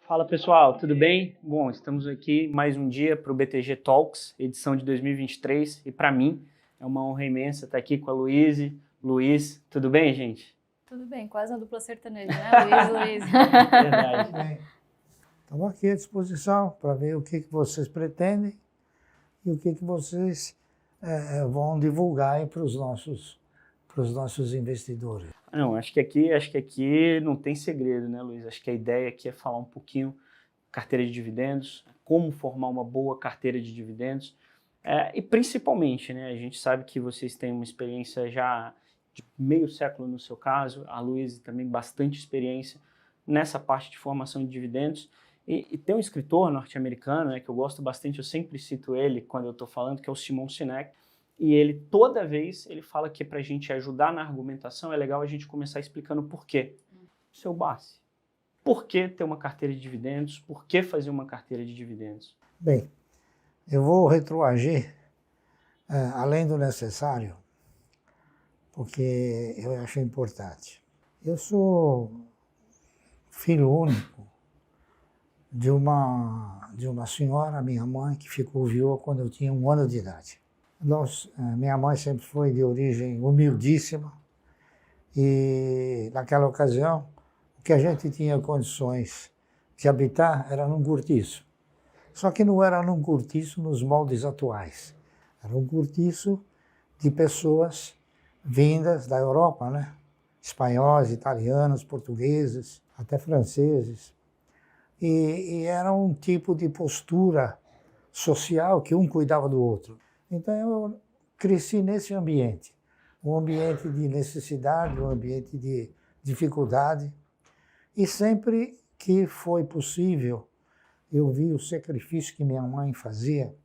Fala pessoal, tudo bem? Bom, estamos aqui mais um dia para o BTG Talks, edição de 2023, e para mim é uma honra imensa estar aqui com a Luíse. Luiz, tudo bem, gente? Tudo bem, quase uma dupla sertaneja, né, Luiz? Verdade. Bem, estamos aqui à disposição para ver o que vocês pretendem e o que vocês vão divulgar aí para os nossos investidores. Não, acho que aqui não tem segredo, né, Luiz? Acho que a ideia aqui é falar um pouquinho carteira de dividendos, como formar uma boa carteira de dividendos, e principalmente, né, a gente sabe que vocês têm uma experiência já de meio século no seu caso, a Luísa também bastante experiência nessa parte de formação de dividendos, e tem um escritor norte-americano, né, que eu gosto bastante, eu sempre cito ele quando eu estou falando, que é o Simon Sinek, e ele, toda vez, ele fala que para a gente ajudar na argumentação é legal a gente começar explicando por quê. Seu Bassi, por que ter uma carteira de dividendos? Por que fazer uma carteira de dividendos? Bem, eu vou retroagir além do necessário, porque eu acho importante. Eu sou filho único de uma senhora, minha mãe, que ficou viúva quando eu tinha 1 ano de idade. Minha mãe sempre foi de origem humildíssima e, naquela ocasião, o que a gente tinha condições de habitar era num cortiço. Só que não era num cortiço nos moldes atuais. Era um cortiço de pessoas vindas da Europa, né? Espanhóis, italianos, portugueses, até franceses. E era um tipo de postura social que um cuidava do outro. Então eu cresci nesse ambiente, um ambiente de necessidade, um ambiente de dificuldade, e sempre que foi possível, eu vi o sacrifício que minha mãe fazia.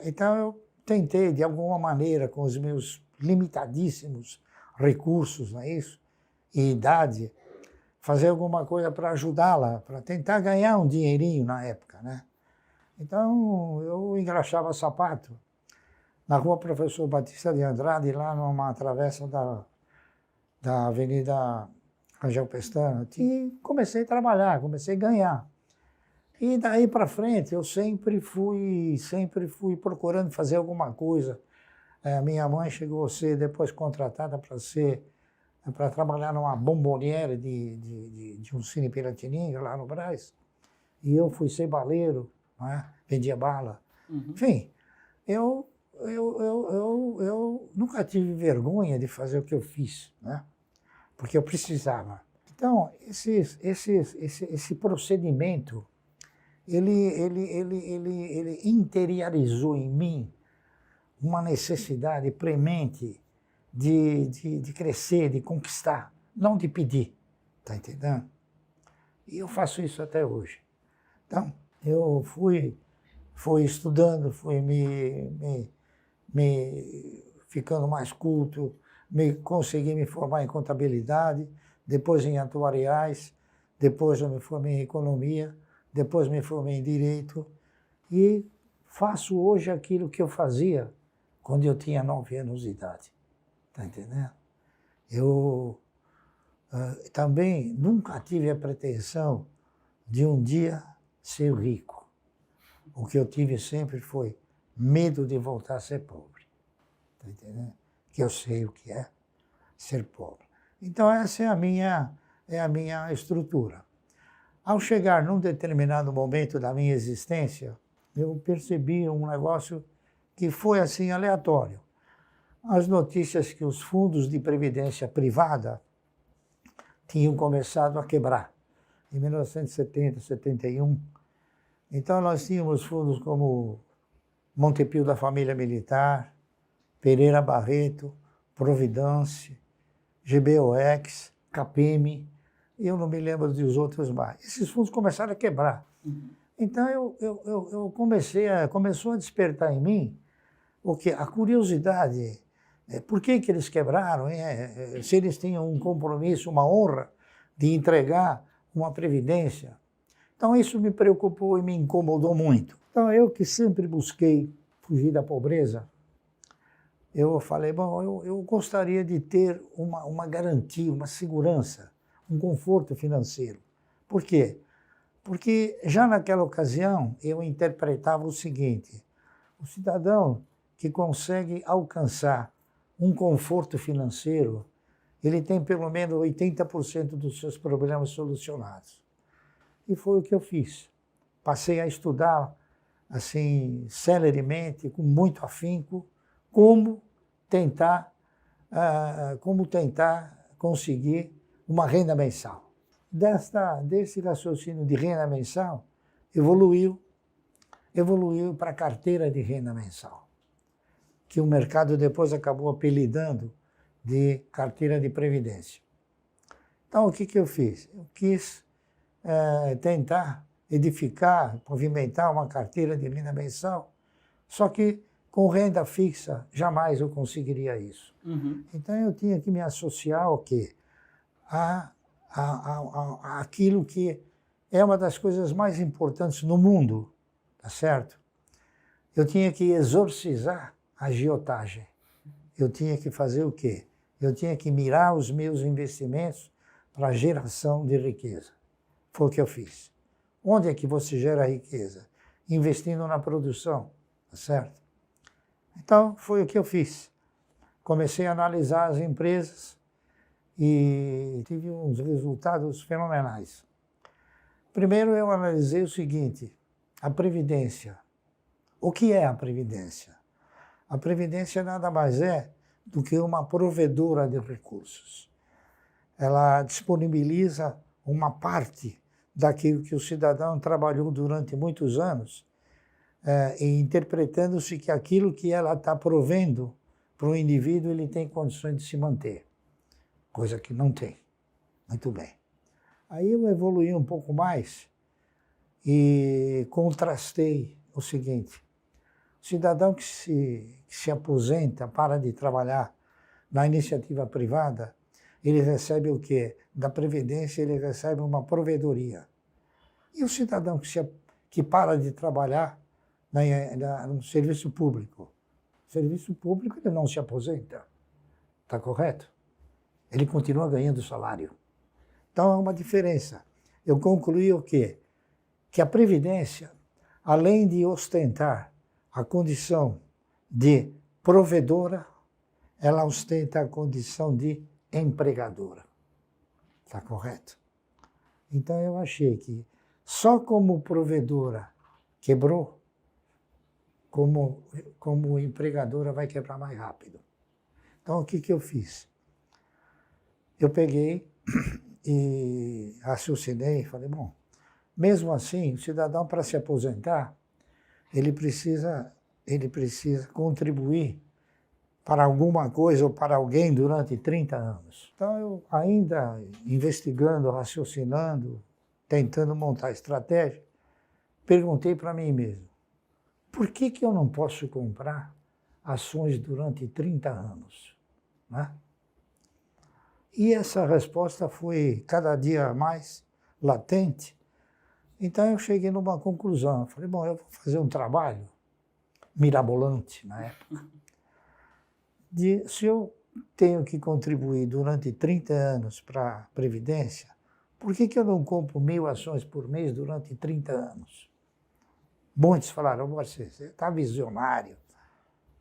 Então eu tentei, de alguma maneira, com os meus limitadíssimos recursos, não é isso? E idade, fazer alguma coisa para ajudá-la, para tentar ganhar um dinheirinho na época, né? Então, eu engraxava sapato na rua Professor Batista de Andrade, lá numa travessa da Avenida Rangel Pestana, e comecei a trabalhar, comecei a ganhar. E daí para frente, eu sempre fui procurando fazer alguma coisa. Minha mãe chegou a ser depois contratada para trabalhar numa bomboniere de um Cine Piratininga, lá no Brás, e eu fui ser baleiro, né? Vendia bala. Uhum. Enfim, eu nunca tive vergonha de fazer o que eu fiz, né? Porque eu precisava. Então, esse procedimento, ele interiorizou em mim uma necessidade premente de crescer, de conquistar, não de pedir, tá entendendo? E eu faço isso até hoje. Então, eu fui estudando, fui me ficando mais culto, consegui me formar em contabilidade, depois em atuariais, depois eu me formei em economia, depois me formei em direito e faço hoje aquilo que eu fazia quando eu tinha 9 anos de idade. Está entendendo? Eu também nunca tive a pretensão de um dia ser rico. O que eu tive sempre foi medo de voltar a ser pobre. Está entendendo? Que eu sei o que é ser pobre. Então essa é a minha estrutura. Ao chegar num determinado momento da minha existência, eu percebi um negócio que foi assim aleatório. As notícias que os fundos de previdência privada tinham começado a quebrar, em 1970, 71. Então nós tínhamos fundos como Montepio da Família Militar, Pereira Barreto, Providência, GBOX, Capem, eu não me lembro dos outros mais. Esses fundos começaram a quebrar. Uhum. Então começou a despertar em mim a curiosidade. Por que eles quebraram? Se eles tinham um compromisso, uma honra de entregar uma previdência. Então isso me preocupou e me incomodou muito. Então eu que sempre busquei fugir da pobreza, eu falei, bom, eu gostaria de ter uma garantia, uma segurança, um conforto financeiro. Por quê? Porque já naquela ocasião eu interpretava o seguinte: o cidadão que consegue alcançar um conforto financeiro, ele tem pelo menos 80% dos seus problemas solucionados. E foi o que eu fiz. Passei a estudar assim celeremente, com muito afinco, como tentar conseguir uma renda mensal. Desse raciocínio de renda mensal, evoluiu para a carteira de renda mensal, que o mercado depois acabou apelidando de carteira de previdência. Então, o que eu fiz? Eu quis tentar edificar, pavimentar uma carteira de renda mensal, só que com renda fixa jamais eu conseguiria isso. Uhum. Então, eu tinha que me associar ao quê? Aquilo que é uma das coisas mais importantes no mundo, tá certo? Eu tinha que exorcizar a agiotagem. Eu tinha que fazer o quê? Eu tinha que mirar os meus investimentos para a geração de riqueza. Foi o que eu fiz. Onde é que você gera riqueza? Investindo na produção, tá certo? Então, foi o que eu fiz. Comecei a analisar as empresas e tive uns resultados fenomenais. Primeiro, eu analisei o seguinte: a Previdência. O que é a Previdência? A Previdência nada mais é do que uma provedora de recursos. Ela disponibiliza uma parte daquilo que o cidadão trabalhou durante muitos anos, e interpretando-se que aquilo que ela está provendo para o indivíduo, ele tem condições de se manter, coisa que não tem. Muito bem. Aí eu evoluí um pouco mais e contrastei o seguinte: o cidadão que se aposenta, para de trabalhar na iniciativa privada, ele recebe o quê? Da Previdência ele recebe uma provedoria. E o cidadão que para de trabalhar no serviço público? O serviço público ele não se aposenta, está correto? Ele continua ganhando salário. Então, há uma diferença. Eu concluí o quê? Que a Previdência, além de ostentar a condição de provedora, ela ostenta a condição de empregadora. Está correto? Então, eu achei que só como provedora quebrou, como empregadora vai quebrar mais rápido. Então, o que eu fiz? Eu peguei e raciocinei e falei, bom, mesmo assim, o cidadão, para se aposentar, ele precisa contribuir para alguma coisa ou para alguém durante 30 anos. Então, eu ainda investigando, raciocinando, tentando montar estratégia, perguntei para mim mesmo, por que eu não posso comprar ações durante 30 anos? Né? E essa resposta foi cada dia mais latente. Então eu cheguei numa conclusão. Eu falei, bom, eu vou fazer um trabalho mirabolante na época. Se eu tenho que contribuir durante 30 anos para a Previdência, por que eu não compro 1.000 ações por mês durante 30 anos? Muitos falaram, você está visionário.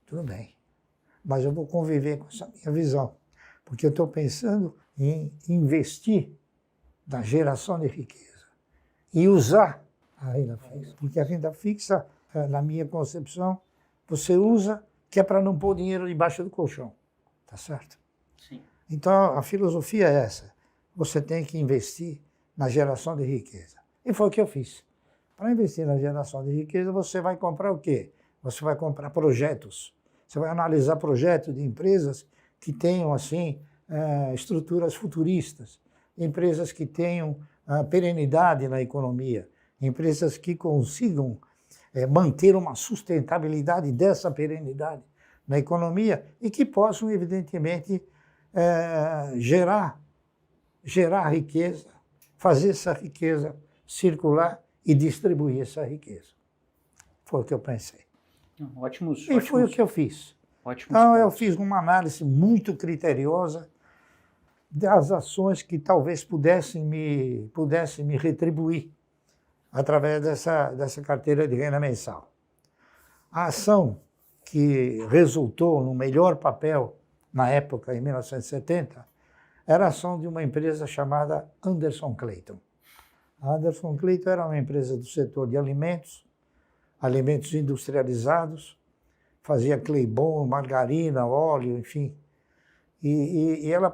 Tudo bem, mas eu vou conviver com essa minha visão, porque eu estou pensando em investir na geração de riqueza e usar a renda fixa. Porque a renda fixa, na minha concepção, você usa que é para não pôr dinheiro debaixo do colchão. Tá certo? Sim. Então, a filosofia é essa. Você tem que investir na geração de riqueza. E foi o que eu fiz. Para investir na geração de riqueza, você vai comprar o quê? Você vai comprar projetos. Você vai analisar projetos de empresas que tenham, assim, estruturas futuristas, empresas que tenham perenidade na economia, empresas que consigam manter uma sustentabilidade dessa perenidade na economia e que possam, evidentemente, gerar riqueza, fazer essa riqueza circular e distribuir essa riqueza. Foi o que eu pensei. E foi o que eu fiz. Então, eu fiz uma análise muito criteriosa das ações que talvez pudessem me retribuir através dessa carteira de renda mensal. A ação que resultou no melhor papel na época, em 1970, era a ação de uma empresa chamada Anderson Clayton. A Anderson Clayton era uma empresa do setor de alimentos, alimentos industrializados, fazia Claybon, margarina, óleo, enfim. E ela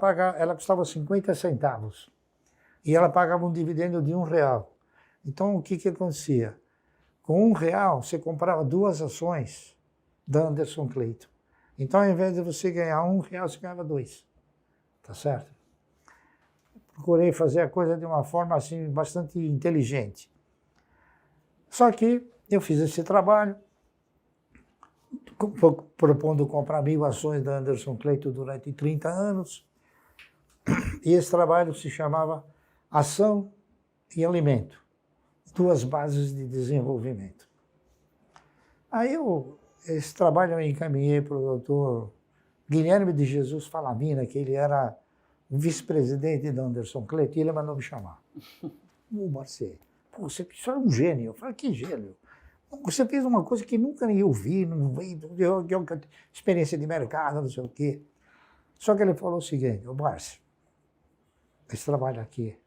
custava 50 centavos. E ela pagava um dividendo de R$1. Então, o que acontecia? Com R$1, você comprava 2 ações da Anderson Clayton. Então, ao invés de você ganhar R$1, você ganhava 2. Tá certo? Procurei fazer a coisa de uma forma assim, bastante inteligente. Só que eu fiz esse trabalho, propondo comprar 1000 ações da Anderson Clayton durante 30 anos. E esse trabalho se chamava Ação e Alimento, 2 bases de desenvolvimento. Aí esse trabalho eu encaminhei para o doutor Guilherme de Jesus Falamina, que ele era o vice-presidente da Anderson Clayton, e ele mandou me chamar. Ô, Marcelo, você é um gênio. Eu falei, que gênio? Você fez uma coisa que nunca nem eu vi, não veio, experiência de mercado, não sei o quê. Só que ele falou o seguinte, ô Márcio, esse trabalho aqui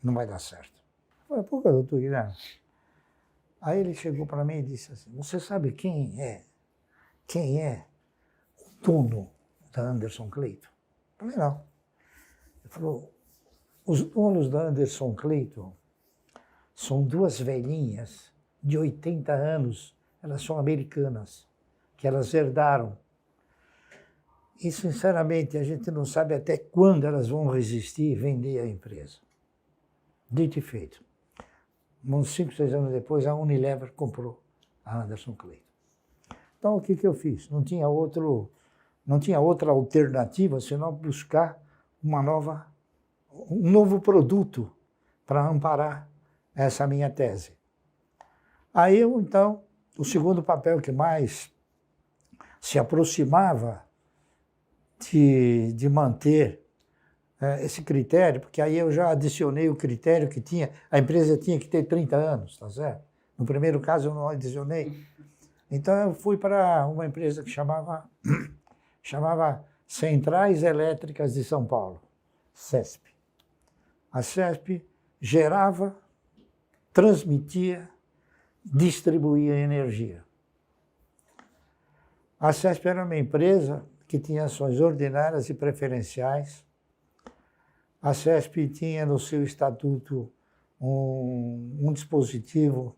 não vai dar certo. Eu falei, por que, doutor Guilherme? Aí ele chegou para mim e disse assim, você sabe quem é o dono da Anderson Clayton? Eu falei, não. Ele falou, os donos da Anderson Clayton são 2 velhinhas de 80 anos, elas são americanas, que elas herdaram. E, sinceramente, a gente não sabe até quando elas vão resistir e vender a empresa. Dito e feito. Uns 5, 6 anos depois, a Unilever comprou a Anderson Clayton. Então, o que eu fiz? Não tinha outra alternativa senão buscar um novo produto para amparar essa minha tese. Aí, então, o segundo papel que mais se aproximava de manter esse critério, porque aí eu já adicionei o critério que a empresa tinha que ter 30 anos, tá certo? No primeiro caso eu não adicionei. Então eu fui para uma empresa que chamava Centrais Elétricas de São Paulo, CESP. A CESP gerava, transmitia, distribuía energia. A CESP era uma empresa que tinha ações ordinárias e preferenciais. A CESP tinha no seu estatuto um dispositivo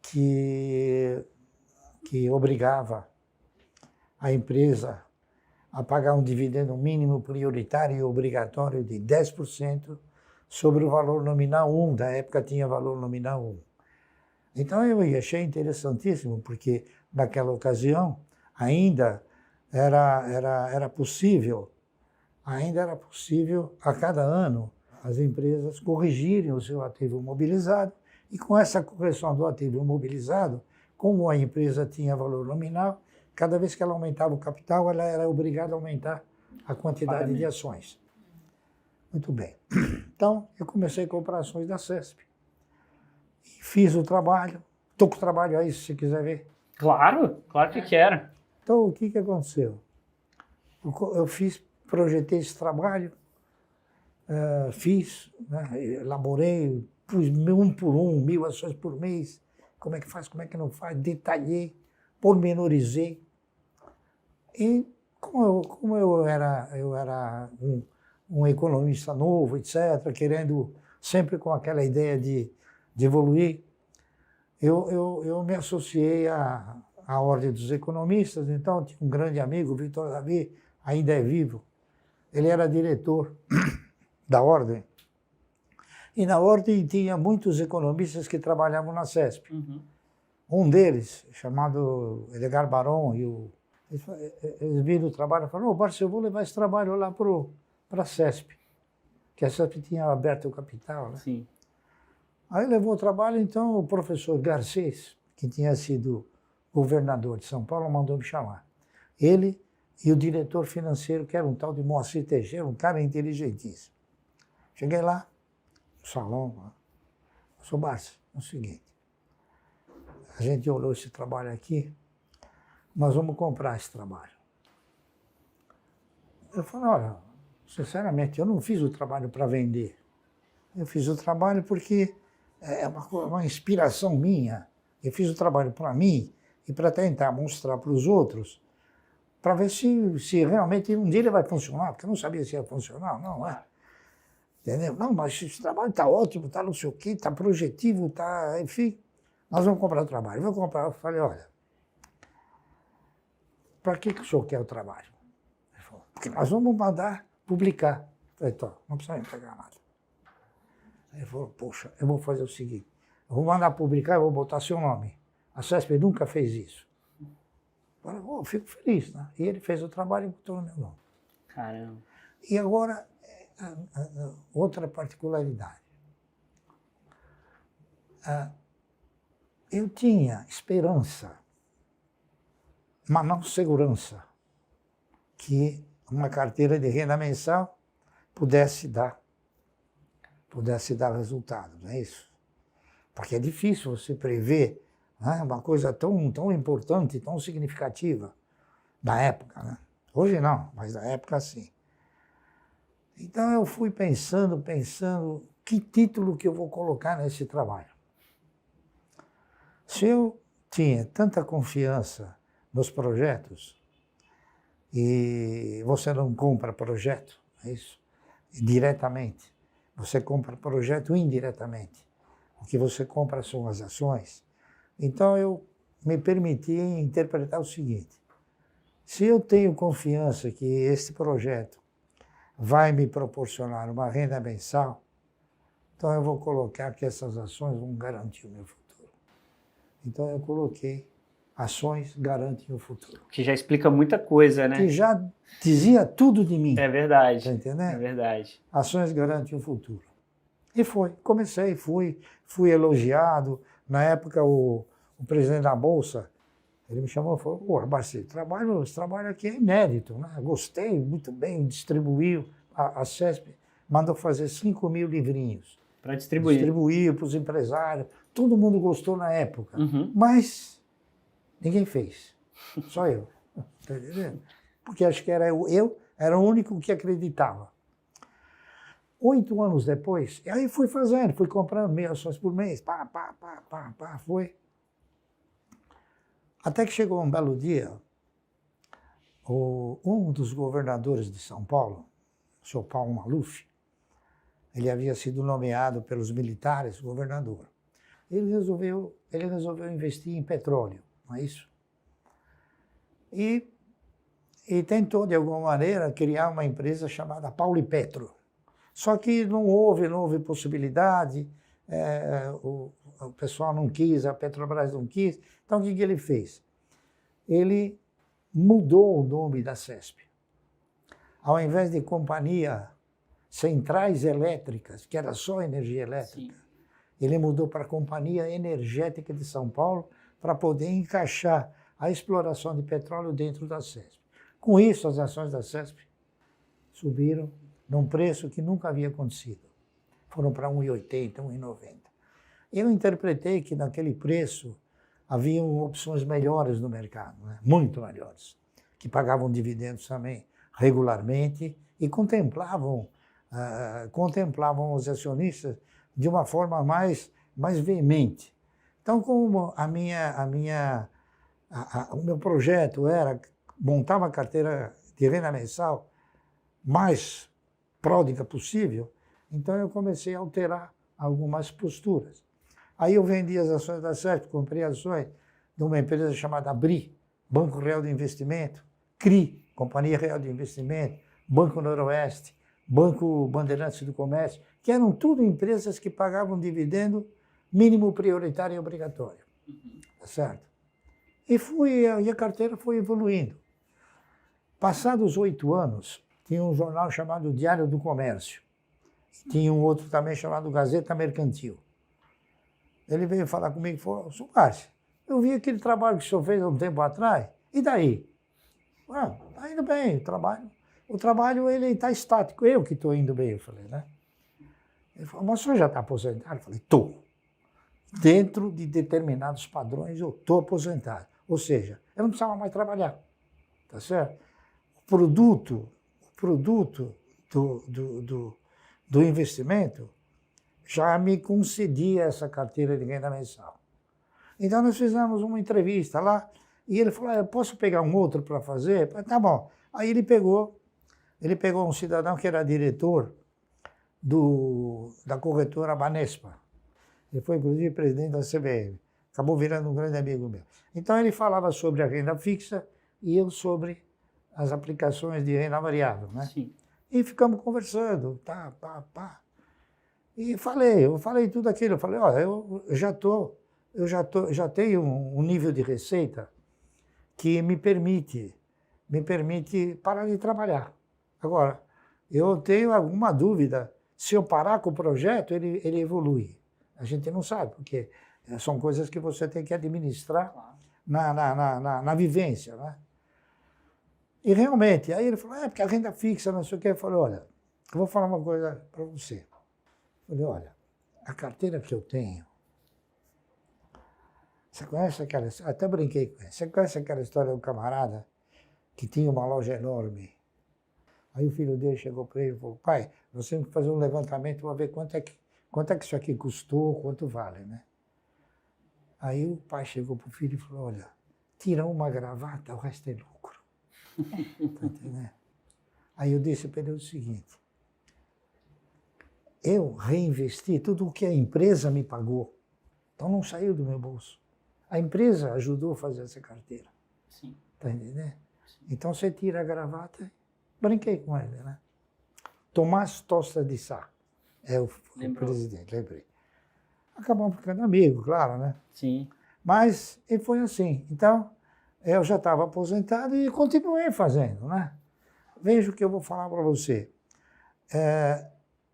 que obrigava a empresa a pagar um dividendo mínimo prioritário e obrigatório de 10% sobre o valor nominal 1, da época tinha valor nominal 1. Então eu achei interessantíssimo, porque naquela ocasião ainda era possível a cada ano as empresas corrigirem o seu ativo imobilizado, e com essa correção do ativo imobilizado, como a empresa tinha valor nominal, cada vez que ela aumentava o capital, ela era obrigada a aumentar a quantidade de ações. Muito bem. Então, eu comecei a comprar ações da CESP. Fiz o trabalho. Estou com o trabalho aí, se você quiser ver. Claro que quero. Então, o que aconteceu? Eu projetei esse trabalho, elaborei, pus 1 por 1, 1000 ações por mês, como é que faz, como é que não faz, detalhei, pormenorizei. E como eu era um economista novo, etc., querendo sempre com aquela ideia de evoluir, eu me associei à Ordem dos Economistas. Então, tinha um grande amigo, Vitor Davi, ainda é vivo. Ele era diretor da Ordem. E na Ordem tinha muitos economistas que trabalhavam na CESP. Uhum. Um deles, chamado Edgar Baron, eles viram o trabalho e falaram, Barça, eu vou levar esse trabalho lá para a CESP, que a CESP tinha aberto o capital, né? Sim. Aí levou o trabalho, então o professor Garcês, que tinha sido governador de São Paulo, mandou me chamar. Ele e o diretor financeiro, que era um tal de Moacir Teixeira, um cara inteligentíssimo. Cheguei lá, no salão, sou Barça, é o seguinte, a gente olhou esse trabalho aqui, nós vamos comprar esse trabalho. Eu falei, olha, sinceramente, eu não fiz o trabalho para vender. Eu fiz o trabalho porque é uma inspiração minha. Eu fiz o trabalho para mim e para tentar mostrar para os outros, para ver se realmente um dia ele vai funcionar, porque eu não sabia se ia funcionar, não é? Entendeu? Não, mas esse trabalho está ótimo, está não sei o quê, está projetivo, está, enfim, nós vamos comprar o trabalho. Eu vou comprar, eu falei, olha, para que o senhor quer o trabalho? Ele falou, porque nós vamos mandar publicar. Eu falei, então, não precisa entregar nada. Ele falou, poxa, eu vou fazer o seguinte, eu vou mandar publicar, eu vou botar seu nome. A CESP nunca fez isso. Eu falei, oh, fico feliz, né? E ele fez o trabalho e botou no meu nome. Caramba. E agora, outra particularidade. Eu tinha esperança, mas não segurança, que uma carteira de renda mensal pudesse dar resultado, não é isso? Porque é difícil você prever, né, uma coisa tão importante, tão significativa da época, né? Hoje não, mas da época sim. Então eu fui pensando, que título que eu vou colocar nesse trabalho. Se eu tinha tanta confiança nos projetos, e você não compra projeto, é isso? Diretamente. Você compra projeto indiretamente. O que você compra são as ações. Então eu me permiti interpretar o seguinte, se eu tenho confiança que este projeto vai me proporcionar uma renda mensal, então eu vou colocar que essas ações vão garantir o meu futuro. Então eu coloquei ações garantem o futuro. Que já explica muita coisa, né? Que já dizia tudo de mim. É verdade. Está entendendo? É verdade. Ações garantem o futuro. E comecei, fui elogiado. Na época, o presidente da Bolsa, ele me chamou e falou, pô, Barcelo, esse trabalho aqui é inédito, né? Gostei, muito bem, distribuiu. A CESP mandou fazer 5.000 livrinhos. Para distribuir. Distribuiu para os empresários. Todo mundo gostou na época. Uhum. Mas ninguém fez. Só eu. Está entendendo? Porque acho que era o único que acreditava. 8 anos depois, aí fui fazendo, fui comprando 1.000 ações por mês, foi. Até que chegou um belo dia, um dos governadores de São Paulo, o senhor Paulo Maluf, ele havia sido nomeado pelos militares governador. Ele resolveu investir em petróleo, não é isso? E tentou, de alguma maneira, criar uma empresa chamada Paulipetro. Só que não houve possibilidade, o pessoal não quis, a Petrobras não quis. Então, o que ele fez? Ele mudou o nome da CESP. Ao invés de Companhia Centrais Elétricas, que era só energia elétrica, sim, ele mudou para Companhia Energética de São Paulo para poder encaixar a exploração de petróleo dentro da CESP. Com isso, as ações da CESP subiram num preço que nunca havia acontecido. Foram para 1,80, 1,90. Eu interpretei que naquele preço haviam opções melhores no mercado, né? Muito melhores, que pagavam dividendos também regularmente e contemplavam os acionistas de uma forma mais veemente. Então, como o meu projeto era montar uma carteira de renda mensal mais pródiga possível, então eu comecei a alterar algumas posturas. Aí eu vendi as ações da CESP, comprei ações de uma empresa chamada BRI, Banco Real de Investimento, CRI, Companhia Real de Investimento, Banco Noroeste, Banco Bandeirantes do Comércio, que eram tudo empresas que pagavam dividendo mínimo prioritário e obrigatório. Tá certo? E a carteira foi evoluindo. Passados 8 anos, tinha um jornal chamado Diário do Comércio. Tinha um outro também chamado Gazeta Mercantil. Ele veio falar comigo e falou, "Sr. Márcio, eu vi aquele trabalho que o senhor fez há um tempo atrás, e daí?" Está indo bem, o trabalho ele está estático, eu que estou indo bem, eu falei, né? Ele falou, mas o senhor já está aposentado? Eu falei, estou. dentro de determinados padrões, eu estou aposentado. Ou seja, eu não precisava mais trabalhar, tá certo? O produto do investimento já me concedia essa carteira de renda mensal. Então nós fizemos uma entrevista lá e ele falou, eu posso pegar um outro para fazer? Eu falei, tá bom. Aí ele pegou um cidadão que era diretor da corretora Banespa. Ele foi, inclusive, presidente da CVM. Acabou virando um grande amigo meu. Então, ele falava sobre a renda fixa e eu sobre as aplicações de renda variável, né? Sim. E ficamos conversando, pá. E eu falei tudo aquilo. Eu falei, olha, eu já tenho um nível de receita que me permite parar de trabalhar. Agora, eu tenho alguma dúvida, se eu parar com o projeto, ele evolui. A gente não sabe, porque são coisas que você tem que administrar na vivência, né? E realmente, aí ele falou, porque a renda fixa, não sei o quê. Eu falei, olha, eu vou falar uma coisa para você. Eu falei, olha, a carteira que eu tenho, você conhece aquela história? Até brinquei com ele. Você conhece aquela história do camarada que tinha uma loja enorme? Aí o filho dele chegou para ele e falou, pai, nós temos que fazer um levantamento para ver quanto é que isso aqui custou, quanto vale, né? Aí o pai chegou para o filho e falou, olha, tira uma gravata, o resto é lucro. Tá entendendo? Aí eu disse para ele o seguinte, eu reinvesti tudo o que a empresa me pagou, então não saiu do meu bolso. A empresa ajudou a fazer essa carteira. Sim. Tá entendendo? Então você tira a gravata, brinquei com ele, né? Tomás Tosta de Sá é o presidente, lembrei. Acabamos ficando amigos, claro, né? Sim. Mas ele foi assim. Então, eu já estava aposentado e continuei fazendo, né? Veja o que eu vou falar para você.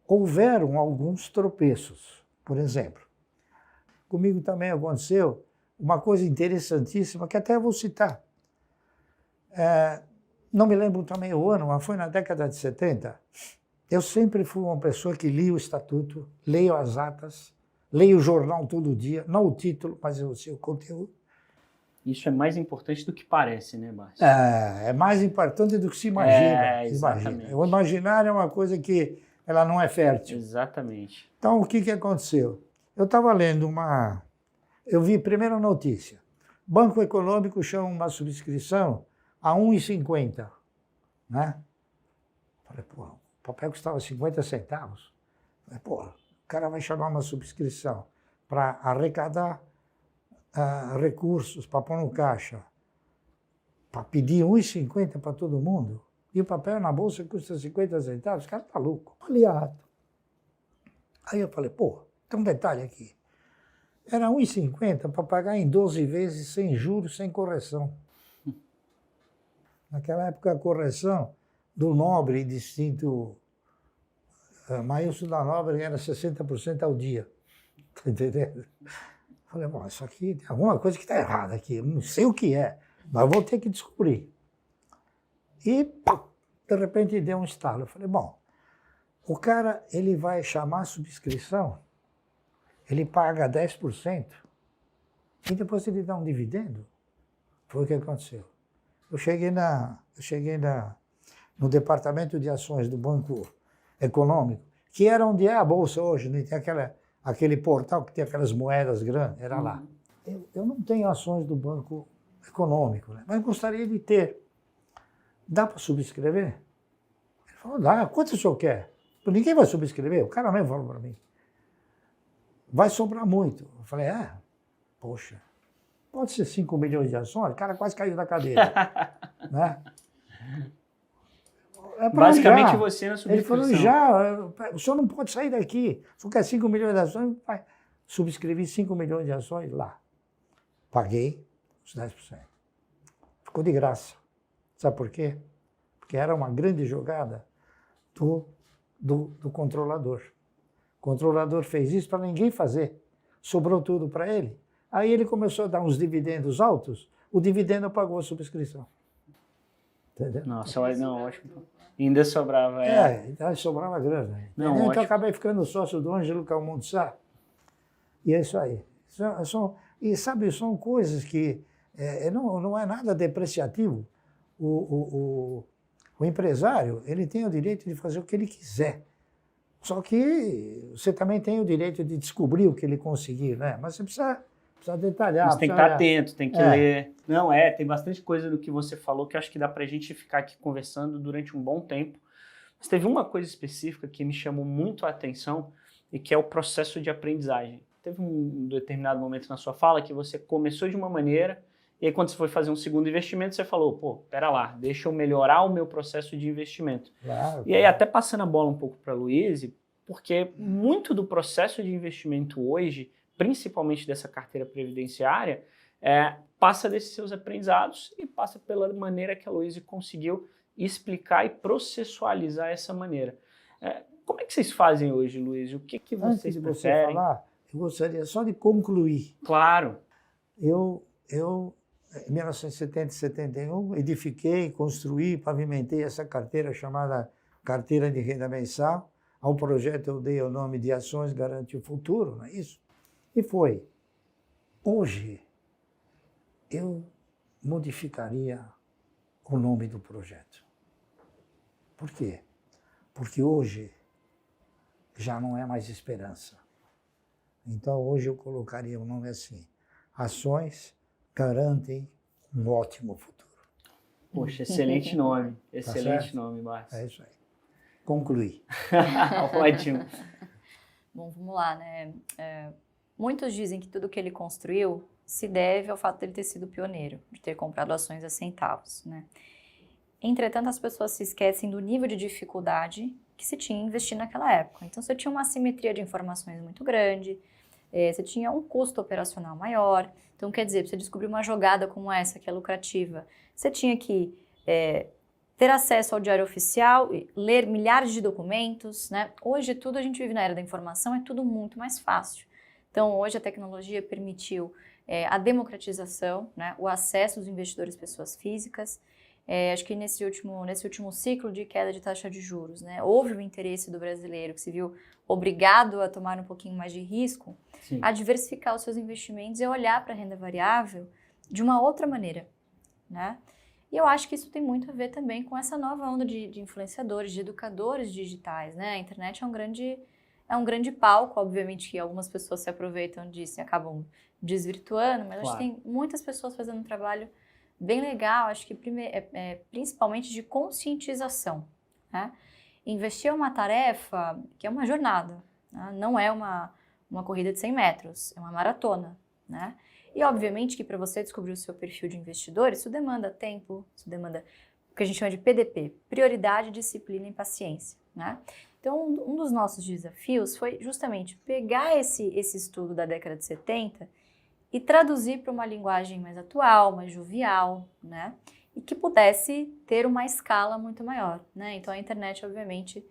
Houveram alguns tropeços, por exemplo. Comigo também aconteceu uma coisa interessantíssima, que até vou citar. Não me lembro também o ano, mas foi na década de 70. Eu sempre fui uma pessoa que lia o estatuto, leio as atas, leio o jornal todo dia, não o título, mas o seu conteúdo. Isso é mais importante do que parece, né, Márcio? É mais importante do que se imagina. Exatamente. O imaginário é uma coisa que ela não é fértil. Exatamente. Então, o que aconteceu? Eu estava lendo eu vi a primeira notícia. Banco Econômico chama uma subscrição a R$ 1,50, né? Falei, pô, o papel custava 50 centavos. Falei, pô, o cara vai chamar uma subscrição para arrecadar recursos, para pôr no caixa, para pedir R$ 1,50 para todo mundo, e o papel na bolsa custa 50 centavos, o cara tá louco. Aliado. Aí eu falei, pô, tem um detalhe aqui. Era R$ 1,50 para pagar em 12 vezes, sem juros, sem correção. Naquela época, a correção do nobre distinto Maílson da Nobre era 60% ao dia. Tá entendendo? Falei, bom, isso aqui tem alguma coisa que está errada aqui. Eu não sei o que é, mas eu vou ter que descobrir. E, de repente, deu um estalo. Eu falei, bom, o cara, ele vai chamar a subscrição, ele paga 10% e depois ele dá um dividendo. Foi o que aconteceu. Eu cheguei no departamento de ações do Banco Econômico, que era onde é a bolsa hoje, né? Tem aquele portal que tem aquelas moedas grandes, era lá. Eu não tenho ações do Banco Econômico, né? Mas gostaria de ter. Dá para subscrever? Ele falou, dá. Quanto o senhor quer? Ninguém vai subscrever. O cara mesmo falou para mim. Vai sobrar muito. Eu falei, poxa, pode ser 5 milhões de ações? O cara quase caiu da cadeira. Né? Basicamente você na subscrição. Ele falou, o senhor não pode sair daqui. O senhor quer 5 milhões de ações? Vai. Subscrevi 5 milhões de ações lá. Paguei os 10%. Ficou de graça. Sabe por quê? Porque era uma grande jogada do controlador. O controlador fez isso para ninguém fazer. Sobrou tudo para ele. Aí ele começou a dar uns dividendos altos, o dividendo pagou a subscrição. Entendeu? Nossa, não, ótimo. Ainda sobrava. Então sobrava grana. Não, então ótimo. eu acabei ficando sócio do Ângelo Calmon de Sá. E é isso aí. E sabe, são coisas que não é nada depreciativo. O empresário, ele tem o direito de fazer o que ele quiser. Só que você também tem o direito de descobrir o que ele conseguir, né? Mas você precisa detalhar. Você tem que estar atento, tem que ler. Não, tem bastante coisa do que você falou que eu acho que dá pra gente ficar aqui conversando durante um bom tempo. Mas teve uma coisa específica que me chamou muito a atenção e que é o processo de aprendizagem. Teve um determinado momento na sua fala que você começou de uma maneira e aí quando você foi fazer um segundo investimento, você falou, pô, pera lá, deixa eu melhorar o meu processo de investimento. Claro, e aí até passando a bola um pouco para a Luíse, porque muito do processo de investimento hoje, principalmente dessa carteira previdenciária, passa desses seus aprendizados e passa pela maneira que a Luíse conseguiu explicar e processualizar essa maneira. Como é que vocês fazem hoje, Luíse? O que vocês Antes de você preferem? falar, eu gostaria só de concluir. Claro. Eu em 1970 e 71, edifiquei, construí, pavimentei essa carteira chamada Carteira de Renda Mensal. Ao projeto eu dei o nome de Ações Garante o Futuro, não é isso? E foi. Hoje, eu modificaria o nome do projeto. Por quê? Porque hoje já não é mais esperança. Então, hoje eu colocaria o nome assim: Ações Garantem um Ótimo Futuro. Poxa, excelente nome. Tá Excelente certo? nome, Márcio. É isso aí. Concluí. Ótimo. Bom, vamos lá, né? Muitos dizem que tudo que ele construiu se deve ao fato dele ter sido pioneiro, de ter comprado ações a centavos, né? Entretanto, as pessoas se esquecem do nível de dificuldade que se tinha em investir naquela época. Então, você tinha uma assimetria de informações muito grande, você tinha um custo operacional maior. Então, quer dizer, para você descobrir uma jogada como essa, que é lucrativa, você tinha que ter acesso ao diário oficial, ler milhares de documentos, né? Hoje, tudo a gente vive na era da informação, é tudo muito mais fácil. Então, hoje a tecnologia permitiu a democratização, né? O acesso dos investidores pessoas físicas. Acho que nesse último ciclo de queda de taxa de juros, né, houve o interesse do brasileiro que se viu obrigado a tomar um pouquinho mais de risco, Sim. a diversificar os seus investimentos e olhar para a renda variável de uma outra maneira, né? E eu acho que isso tem muito a ver também com essa nova onda de influenciadores, de educadores digitais, né? A internet é um grande palco, obviamente que algumas pessoas se aproveitam disso e acabam desvirtuando, mas acho que tem muitas pessoas fazendo um trabalho bem legal, acho que principalmente de conscientização, né? Investir é uma tarefa que é uma jornada, né? Não é uma corrida de 100 metros, é uma maratona, né? E obviamente que para você descobrir o seu perfil de investidor, isso demanda tempo, isso demanda o que a gente chama de PDP, prioridade, disciplina e paciência, né? Então, um dos nossos desafios foi justamente pegar esse estudo da década de 70 e traduzir para uma linguagem mais atual, mais jovial, né? E que pudesse ter uma escala muito maior, né? Então a internet, obviamente,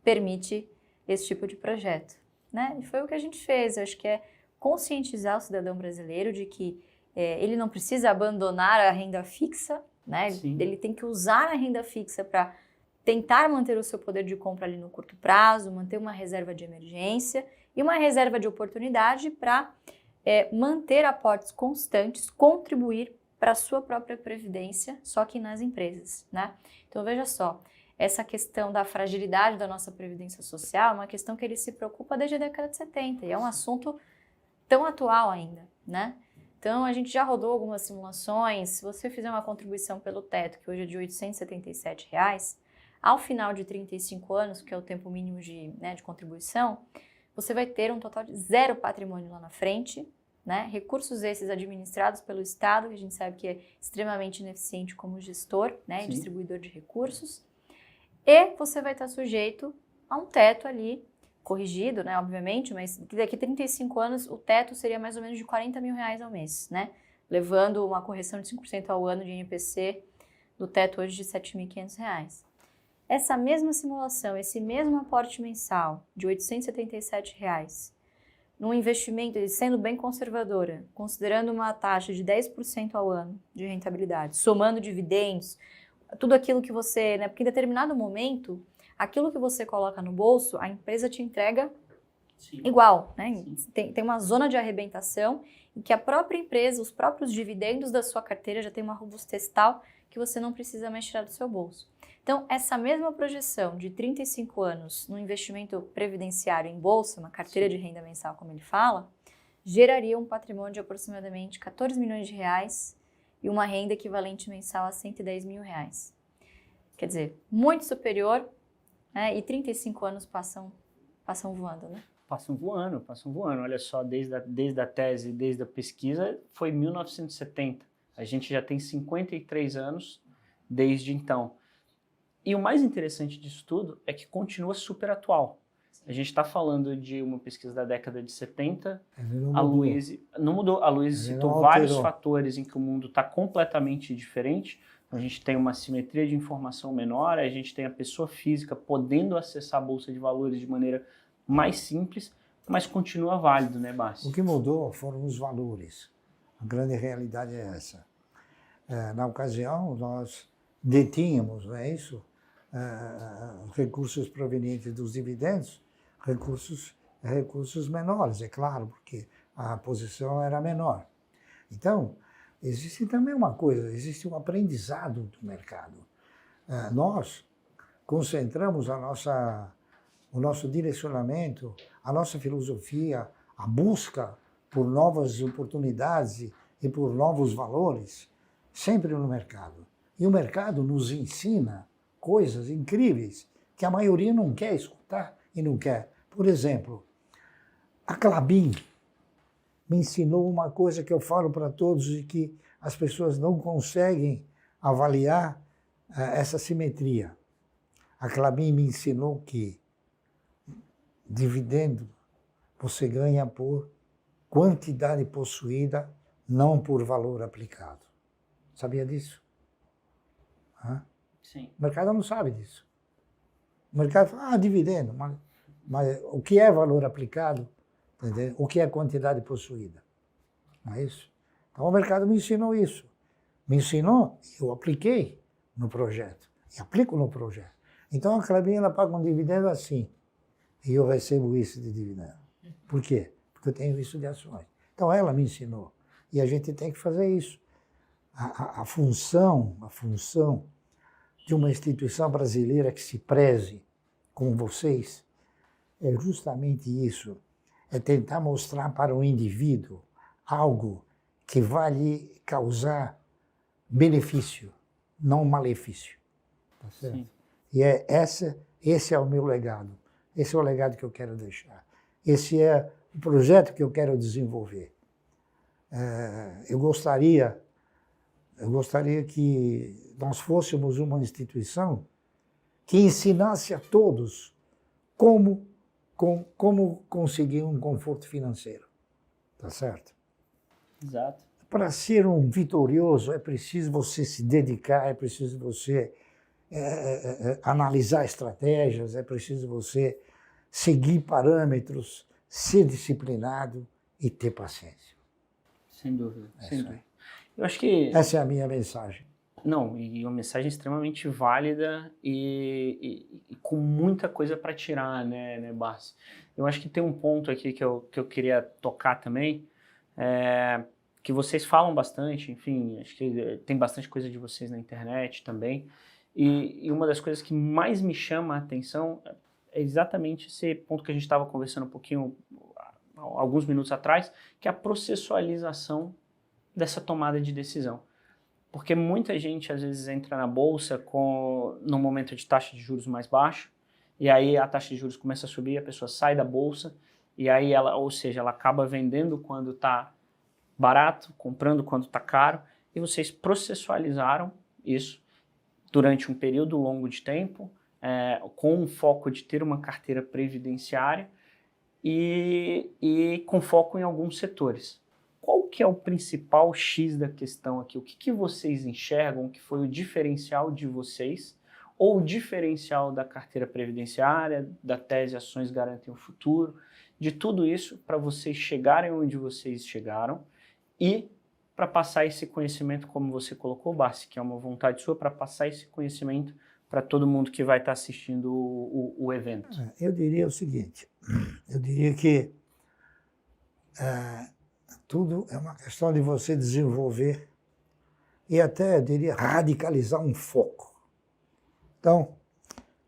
permite esse tipo de projeto, né? E foi o que a gente fez. Eu acho que é conscientizar o cidadão brasileiro de que ele não precisa abandonar a renda fixa, né? Ele tem que usar a renda fixa para tentar manter o seu poder de compra ali no curto prazo, manter uma reserva de emergência e uma reserva de oportunidade para manter aportes constantes, contribuir para a sua própria previdência, só que nas empresas, né? Então, veja só, essa questão da fragilidade da nossa previdência social é uma questão que ele se preocupa desde a década de 70 e é um assunto tão atual ainda, né? Então, a gente já rodou algumas simulações. Se você fizer uma contribuição pelo teto, que hoje é de R$ 877, ao final de 35 anos, que é o tempo mínimo de contribuição, você vai ter um total de 0 patrimônio lá na frente, né? Recursos esses administrados pelo Estado, que a gente sabe que é extremamente ineficiente como gestor, né? E distribuidor de recursos. E você vai estar sujeito a um teto ali, corrigido, né? Obviamente, mas daqui a 35 anos o teto seria mais ou menos de R$40 mil ao mês, né? Levando uma correção de 5% ao ano de INPC do teto hoje de R$ 7.500. Essa mesma simulação, esse mesmo aporte mensal de R$ 877, num investimento, sendo bem conservadora, considerando uma taxa de 10% ao ano de rentabilidade, somando dividendos, tudo aquilo que você, né, porque em determinado momento, aquilo que você coloca no bolso, a empresa te entrega Sim. igual, né? Tem uma zona de arrebentação em que a própria empresa, os próprios dividendos da sua carteira já tem uma robustez tal que você não precisa mais tirar do seu bolso. Então, essa mesma projeção de 35 anos no investimento previdenciário em bolsa, uma carteira de renda mensal, como ele fala, geraria um patrimônio de aproximadamente 14 milhões de reais e uma renda equivalente mensal a 110 mil reais. Quer dizer, muito superior, né? E 35 anos passam voando, né? Passam voando. Olha só, desde a tese, desde a pesquisa, foi 1970. A gente já tem 53 anos desde então. E o mais interessante disso tudo é que continua super atual. A gente está falando de uma pesquisa da década de 70. A Luiz não mudou. A Luiz citou vários fatores em que o mundo está completamente diferente. A gente tem uma simetria de informação menor, a gente tem a pessoa física podendo acessar a Bolsa de Valores de maneira mais simples, mas continua válido, né, Bassi? O que mudou foram os valores. A grande realidade é essa. Na ocasião, nós detínhamos, não é isso? Recursos provenientes dos dividendos, recursos menores, é claro, porque a posição era menor. Então, existe também uma coisa, existe um aprendizado do mercado. Nós concentramos o nosso direcionamento, a nossa filosofia, a busca por novas oportunidades e por novos valores, sempre no mercado. E o mercado nos ensina coisas incríveis que a maioria não quer escutar e não quer. Por exemplo, a Klabin me ensinou uma coisa que eu falo para todos e que as pessoas não conseguem avaliar essa simetria. A Klabin me ensinou que dividendo você ganha por quantidade possuída, não por valor aplicado. Sabia disso? Sim. O mercado não sabe disso. O mercado fala, dividendo, mas o que é valor aplicado? Entendeu? O que é quantidade possuída? Não é isso? Então o mercado me ensinou isso. Me ensinou, eu apliquei no projeto. E aplico no projeto. Então a Klabin ela paga um dividendo assim. E eu recebo isso de dividendo. Por quê? Porque eu tenho isso de ações. Então ela me ensinou. E a gente tem que fazer isso. A função de uma instituição brasileira que se preze com vocês é justamente isso. É tentar mostrar para o indivíduo algo que vai lhe causar benefício, não malefício. Tá certo? Sim. E esse é o meu legado. Esse é o legado que eu quero deixar. Esse é o projeto que eu quero desenvolver. Eu gostaria que nós fôssemos uma instituição que ensinasse a todos como conseguir um conforto financeiro. Tá certo? Exato. Para ser um vitorioso é preciso você se dedicar, é preciso você analisar estratégias, é preciso você seguir parâmetros, ser disciplinado e ter paciência. Sem dúvida, sem dúvida. Eu acho que... Essa é a minha mensagem. Não, e uma mensagem extremamente válida e com muita coisa para tirar, né, Bassi? Eu acho que tem um ponto aqui que eu queria tocar também, que vocês falam bastante, enfim, acho que tem bastante coisa de vocês na internet também, e uma das coisas que mais me chama a atenção é exatamente esse ponto que a gente estava conversando um pouquinho, alguns minutos atrás, que é a processualização dessa tomada de decisão. Porque muita gente, às vezes, entra na bolsa no momento de taxa de juros mais baixa, e aí a taxa de juros começa a subir, a pessoa sai da bolsa, e aí ela acaba vendendo quando está barato, comprando quando está caro, e vocês processualizaram isso durante um período longo de tempo, com o foco de ter uma carteira previdenciária e com foco em alguns setores. Qual que é o principal X da questão aqui? O que vocês enxergam que foi o diferencial de vocês ou o diferencial da carteira previdenciária, da tese Ações Garantem o Futuro, de tudo isso para vocês chegarem onde vocês chegaram e para passar esse conhecimento, como você colocou, Bassi, que é uma vontade sua, para passar esse conhecimento para todo mundo que vai estar assistindo o evento? Eu diria o seguinte, eu diria que tudo é uma questão de você desenvolver e até, eu diria, radicalizar um foco. Então,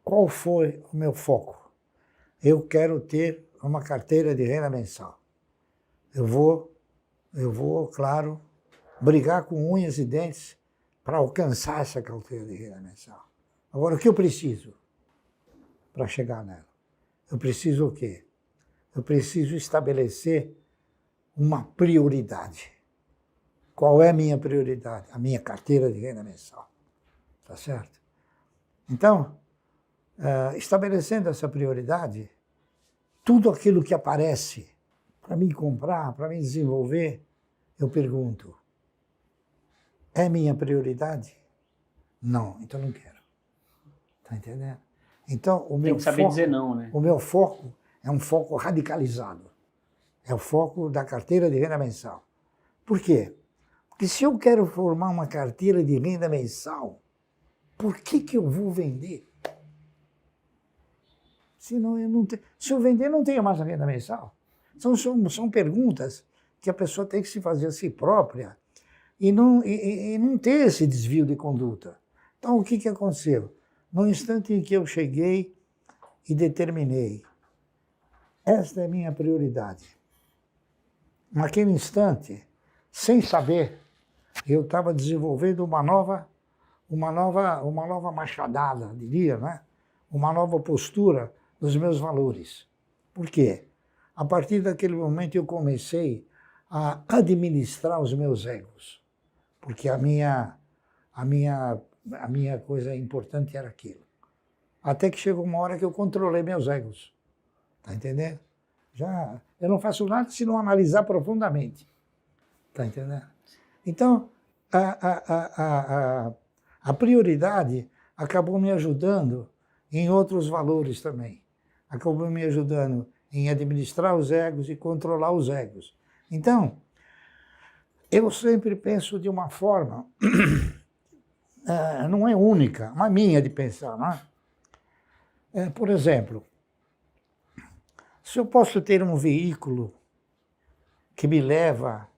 qual foi o meu foco? Eu quero ter uma carteira de renda mensal. Eu vou, claro, brigar com unhas e dentes para alcançar essa carteira de renda mensal. Agora, o que eu preciso para chegar nela? Eu preciso o quê? Eu preciso estabelecer uma prioridade. Qual é a minha prioridade? A minha carteira de renda mensal. Tá certo? Então, estabelecendo essa prioridade, tudo aquilo que aparece para mim comprar, para mim desenvolver, eu pergunto, é minha prioridade? Não, então não quero. Tá entendendo? Então, Tem que saber dizer não, né? O meu foco é um foco radicalizado. É o foco da carteira de renda mensal. Por quê? Porque se eu quero formar uma carteira de renda mensal, por que eu vou vender? Senão eu não tenho. Se eu vender, não tenho mais a renda mensal. São perguntas que a pessoa tem que se fazer a si própria e não ter esse desvio de conduta. Então, o que aconteceu? No instante em que eu cheguei e determinei, esta é a minha prioridade. Naquele instante, sem saber, eu estava desenvolvendo uma nova machadada, diria, né? Uma nova postura dos meus valores. Por quê? A partir daquele momento eu comecei a administrar os meus egos, porque a minha coisa importante era aquilo. Até que chegou uma hora que eu controlei meus egos. Tá entendendo? Eu não faço nada se não analisar profundamente. Tá entendendo? Então, a prioridade acabou me ajudando em outros valores também. Acabou me ajudando em administrar os egos e controlar os egos. Então, eu sempre penso de uma forma, não é única, mas minha de pensar, não é? Por exemplo, se eu posso ter um veículo que me leva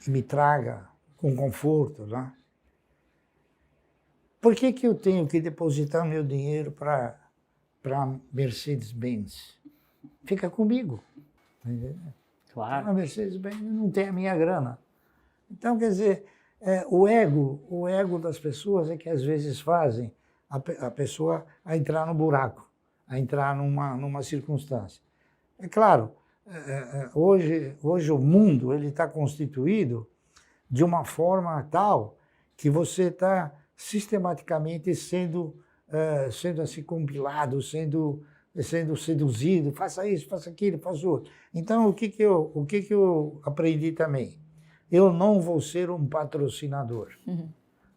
e me traga com conforto, né? Por que eu tenho que depositar meu dinheiro para Mercedes-Benz? Fica comigo. Claro. A Mercedes-Benz não tem a minha grana. Então, quer dizer, o ego das pessoas é que às vezes fazem a pessoa a entrar no buraco, a entrar numa circunstância. É claro, hoje o mundo ele está constituído de uma forma tal que você está sistematicamente sendo assim compilado, sendo seduzido, faça isso, faça aquilo, faça outro. Então, o que eu aprendi também? Eu não vou ser um patrocinador.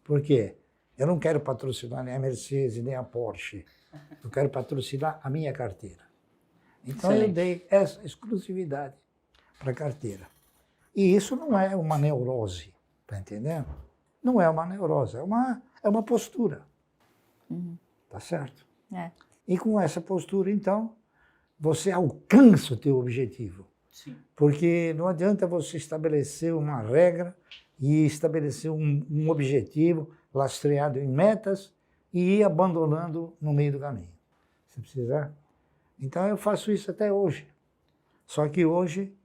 Por quê? Eu não quero patrocinar nem a Mercedes, nem a Porsche. Eu quero patrocinar a minha carteira. Então, eu dei essa exclusividade para a carteira. E isso não é uma neurose, tá entendendo? Não é uma neurose, é uma postura. Tá certo? É. E com essa postura, então, você alcança o teu objetivo. Sim. Porque não adianta você estabelecer uma regra e estabelecer um objetivo lastreado em metas e ir abandonando no meio do caminho. Se precisar. Então, eu faço isso até hoje. Só que hoje,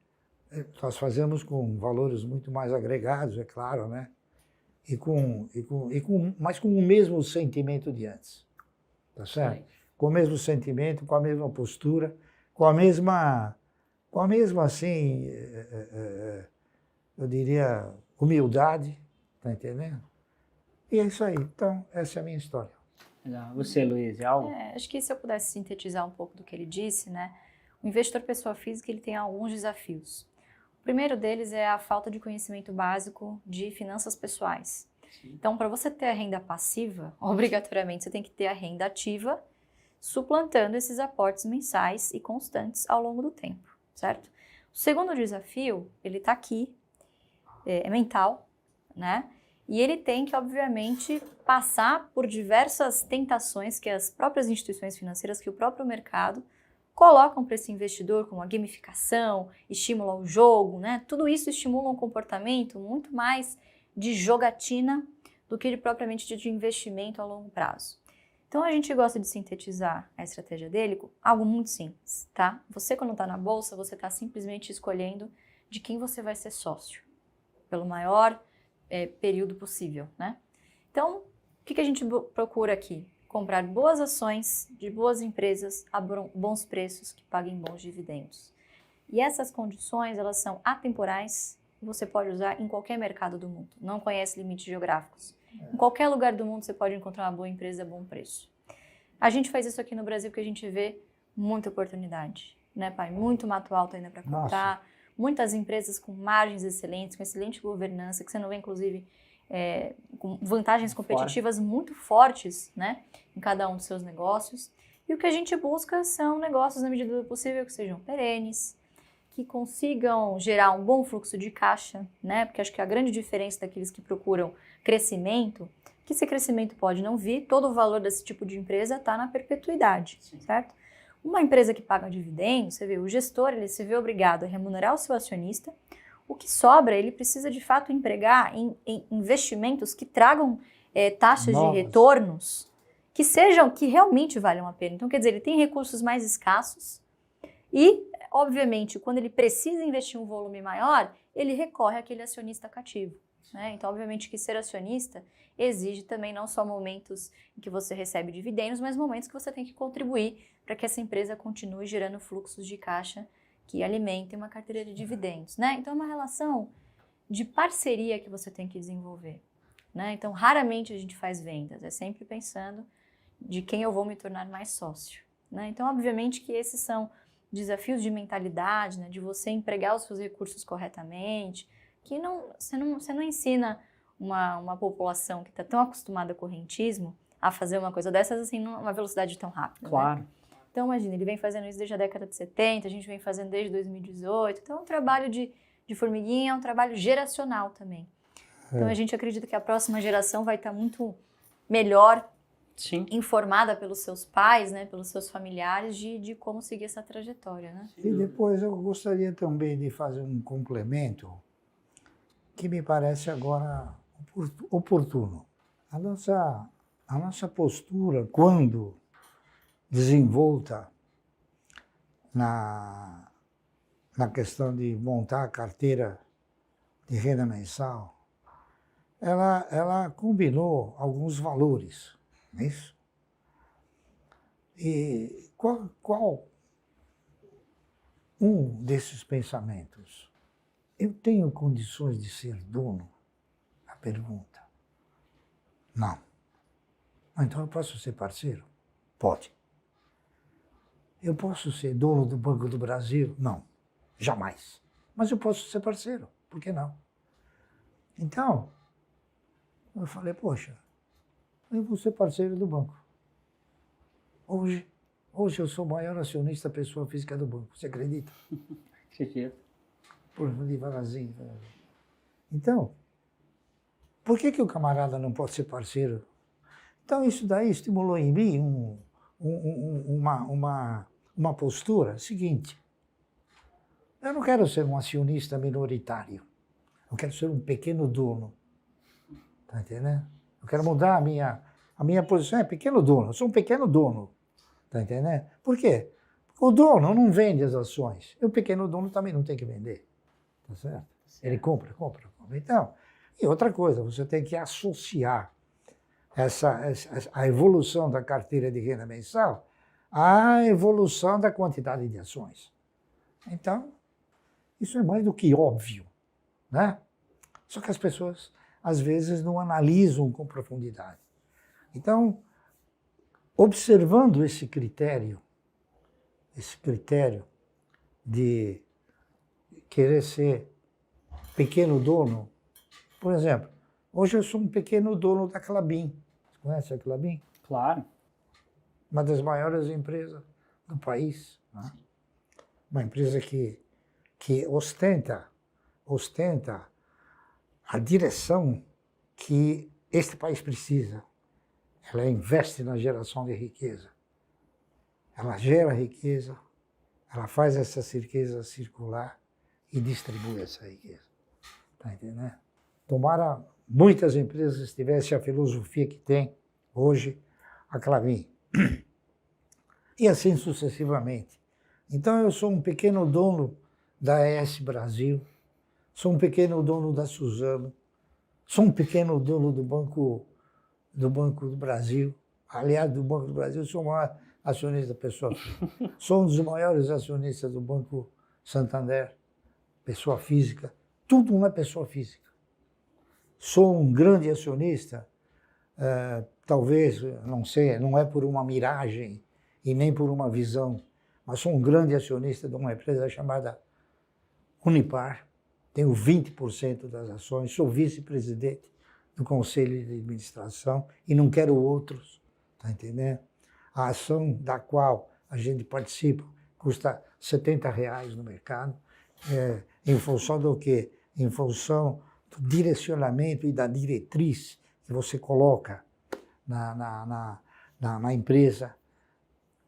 nós fazemos com valores muito mais agregados, é claro, né? Mas com o mesmo sentimento de antes. Tá certo? Com o mesmo sentimento, com a mesma postura, com a mesma assim, eu diria, humildade, tá entendendo? E é isso aí. Então, essa é a minha história. Legal. Você, Luiz, é algo? Acho que se eu pudesse sintetizar um pouco do que ele disse, né? O investidor pessoa física ele tem alguns desafios. O primeiro deles é a falta de conhecimento básico de finanças pessoais. Sim. Então, para você ter a renda passiva, obrigatoriamente você tem que ter a renda ativa, suplantando esses aportes mensais e constantes ao longo do tempo, certo? O segundo desafio, ele está aqui, é mental, né? E ele tem que, obviamente, passar por diversas tentações que as próprias instituições financeiras, que o próprio mercado colocam para esse investidor, como a gamificação, estímulo ao jogo, né? Tudo isso estimula um comportamento muito mais de jogatina do que propriamente de investimento a longo prazo. Então a gente gosta de sintetizar a estratégia dele com algo muito simples, tá? Você, quando está na bolsa, você está simplesmente escolhendo de quem você vai ser sócio, pelo maior período possível, né? Então, o que a gente procura aqui? Comprar boas ações de boas empresas a bons preços que paguem bons dividendos. E essas condições, elas são atemporais e você pode usar em qualquer mercado do mundo. Não conhece limites geográficos. Em qualquer lugar do mundo você pode encontrar uma boa empresa a bom preço. A gente faz isso aqui no Brasil porque a gente vê muita oportunidade, né, pai? Muito mato alto ainda para comprar. Nossa. Muitas empresas com margens excelentes, com excelente governança, que você não vê, inclusive, com vantagens competitivas muito fortes, né, em cada um dos seus negócios. E o que a gente busca são negócios, na medida do possível, que sejam perenes, que consigam gerar um bom fluxo de caixa, né, porque acho que a grande diferença daqueles que procuram crescimento, que esse crescimento pode não vir, todo o valor desse tipo de empresa está na perpetuidade, certo? Uma empresa que paga dividendos, você vê, o gestor ele se vê obrigado a remunerar o seu acionista, o que sobra ele precisa de fato empregar em investimentos que tragam taxas de retornos que realmente valham a pena. Então, quer dizer, ele tem recursos mais escassos e, obviamente, quando ele precisa investir um volume maior, ele recorre àquele acionista cativo, né? Então, obviamente que ser acionista exige também não só momentos em que você recebe dividendos, mas momentos que você tem que contribuir para que essa empresa continue gerando fluxos de caixa que alimentem uma carteira de dividendos, né? Então, é uma relação de parceria que você tem que desenvolver, né? Então, raramente a gente faz vendas, é sempre pensando de quem eu vou me tornar mais sócio, né? Então, obviamente que esses são desafios de mentalidade, né? De você empregar os seus recursos corretamente, que você não ensina uma população que está tão acostumada com o correntismo a fazer uma coisa dessas assim numa velocidade tão rápida. Claro. Né? Então, imagina, ele vem fazendo isso desde a década de 70, a gente vem fazendo desde 2018. Então, é um trabalho de formiguinha, é um trabalho geracional também. Então, a gente acredita que a próxima geração vai estar muito melhor informada pelos seus pais, né, pelos seus familiares, de como seguir essa trajetória. Né? E depois eu gostaria também de fazer um complemento que me parece agora oportuno. A nossa postura, quando desenvolta na questão de montar a carteira de renda mensal, ela combinou alguns valores, não é isso? E qual um desses pensamentos? Eu tenho condições de ser dono? A pergunta. Não. Então eu posso ser parceiro? Pode. Eu posso ser dono do Banco do Brasil? Não, jamais. Mas eu posso ser parceiro, por que não? Então, eu falei, poxa, eu vou ser parceiro do banco. Hoje eu sou o maior acionista pessoa física do banco, você acredita? Acredito. Por devagarzinho. Então, por que o camarada não pode ser parceiro? Então, isso daí estimulou em mim uma postura seguinte. Eu não quero ser um acionista minoritário. Eu quero ser um pequeno dono. Tá entendendo? Eu quero mudar a minha posição. É pequeno dono. Eu sou um pequeno dono. Tá entendendo? Por quê? Porque o dono não vende as ações. E o pequeno dono também não tem que vender. Tá certo? Ele compra. Então, e outra coisa, você tem que associar a evolução da carteira de renda mensal à evolução da quantidade de ações. Então, isso é mais do que óbvio, né? Só que as pessoas, às vezes, não analisam com profundidade. Então, observando esse critério de querer ser pequeno dono, por exemplo, hoje eu sou um pequeno dono da Klabin. Você conhece a Klabin? Claro. Uma das maiores empresas do país. Né? Uma empresa que ostenta a direção que este país precisa. Ela investe na geração de riqueza. Ela gera riqueza, ela faz essa riqueza circular e distribui essa riqueza. Está entendendo? Tomara muitas empresas tivessem a filosofia que tem hoje a Klabin. E assim sucessivamente. Então eu sou um pequeno dono da ES Brasil, sou um pequeno dono da Suzano, sou um pequeno dono do Banco do Brasil. Aliás, do Banco do Brasil, sou o maior acionista pessoa física. Sou um dos maiores acionistas do Banco Santander, pessoa física. Tudo não é pessoa física. Sou um grande acionista, talvez, não sei, não é por uma miragem e nem por uma visão, mas sou um grande acionista de uma empresa chamada Unipar. Tenho 20% das ações, sou vice-presidente do Conselho de Administração e não quero outros, tá entendendo? A ação da qual a gente participa custa R$70 no mercado, em função do quê? Em função do direcionamento e da diretriz que você coloca na empresa,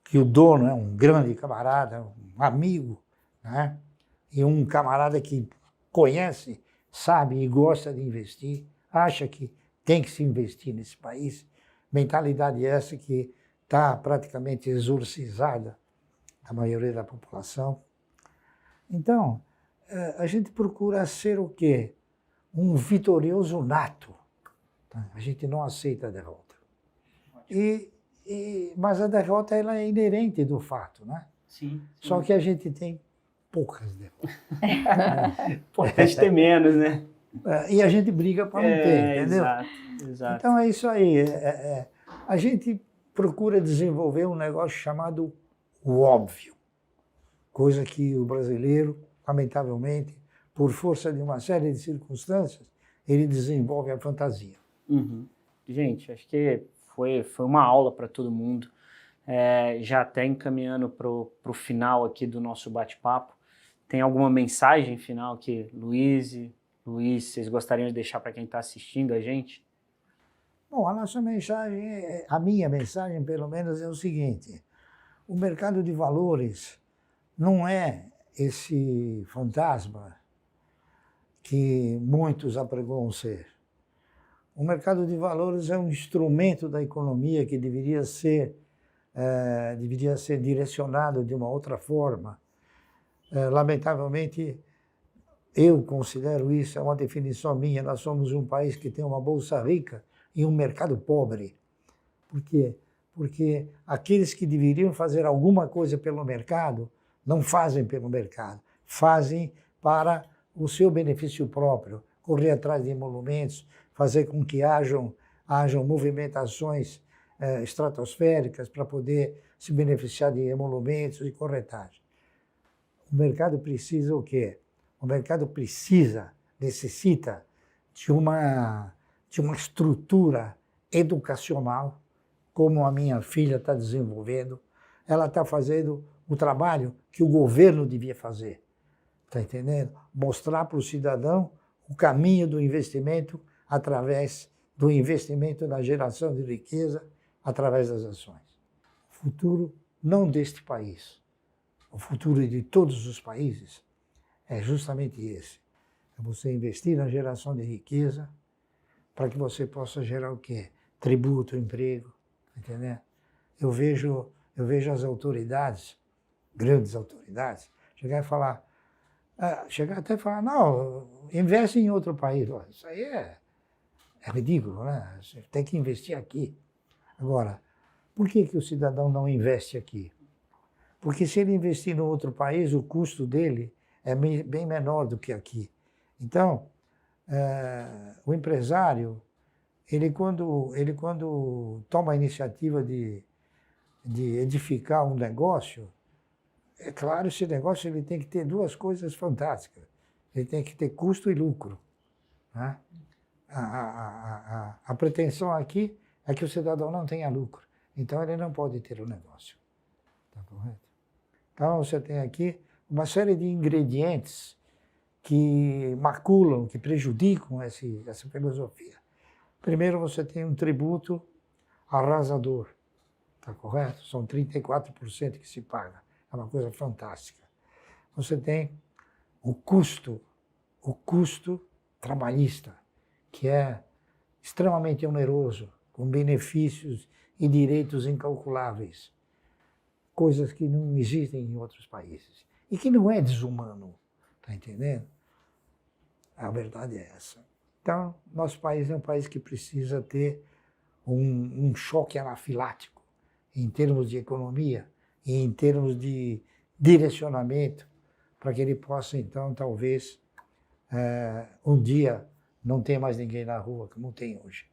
que o dono é um grande camarada, um amigo, né? E um camarada que conhece, sabe e gosta de investir, acha que tem que se investir nesse país. Mentalidade essa que está praticamente exorcizada da maioria da população. Então, a gente procura ser o quê? Um vitorioso nato. A gente não aceita a derrota. Mas a derrota ela é inerente do fato, né? Sim. Só que a gente tem poucas derrotas. Importante ter menos, né? E a gente briga para não ter, entendeu? Exato. Então é isso aí. A gente procura desenvolver um negócio chamado o óbvio, coisa que o brasileiro, lamentavelmente, por força de uma série de circunstâncias, ele desenvolve a fantasia. Uhum. Gente, acho que foi uma aula para todo mundo. Já até encaminhando para o final aqui do nosso bate-papo, tem alguma mensagem final que Luiz, vocês gostariam de deixar para quem está assistindo a gente? Bom, a nossa mensagem, a minha mensagem pelo menos é o seguinte: o mercado de valores não é esse fantasma que muitos apregoam ser. O mercado de valores é um instrumento da economia que deveria ser direcionado de uma outra forma. Lamentavelmente, eu considero isso, é uma definição minha, nós somos um país que tem uma bolsa rica e um mercado pobre. Por quê? Porque aqueles que deveriam fazer alguma coisa pelo mercado, não fazem pelo mercado, fazem para o seu benefício próprio, correr atrás de emolumentos, fazer com que hajam movimentações estratosféricas para poder se beneficiar de emolumentos e corretagem. O mercado precisa o quê? O mercado necessita de uma estrutura educacional, como a minha filha está desenvolvendo. Ela está fazendo o trabalho que o governo devia fazer. Está entendendo? Mostrar para o cidadão o caminho do investimento através do investimento na geração de riqueza através das ações. O futuro não deste país, o futuro de todos os países é justamente esse. É você investir na geração de riqueza para que você possa gerar o quê? Tributo, emprego, entendeu? Eu vejo as autoridades, grandes autoridades, chegar até falar, não, investe em outro país. Isso aí é ridículo, né? Você tem que investir aqui. Agora, por que o cidadão não investe aqui? Porque se ele investir em outro país, o custo dele é bem menor do que aqui. Então, o empresário, ele quando toma a iniciativa de edificar um negócio, é claro, esse negócio ele tem que ter duas coisas fantásticas. Ele tem que ter custo e lucro, né? A pretensão aqui é que o cidadão não tenha lucro. Então, ele não pode ter o negócio. Tá correto? Então, você tem aqui uma série de ingredientes que maculam, que prejudicam essa filosofia. Primeiro você tem um tributo arrasador, tá correto? São 34% que se paga, é uma coisa fantástica. Você tem o custo trabalhista, que é extremamente oneroso, com benefícios e direitos incalculáveis, coisas que não existem em outros países e que não é desumano, tá entendendo? A verdade é essa. Então, nosso país é um país que precisa ter um choque anafilático em termos de economia e em termos de direcionamento, para que ele possa, então, talvez, um dia não ter mais ninguém na rua, como tem hoje.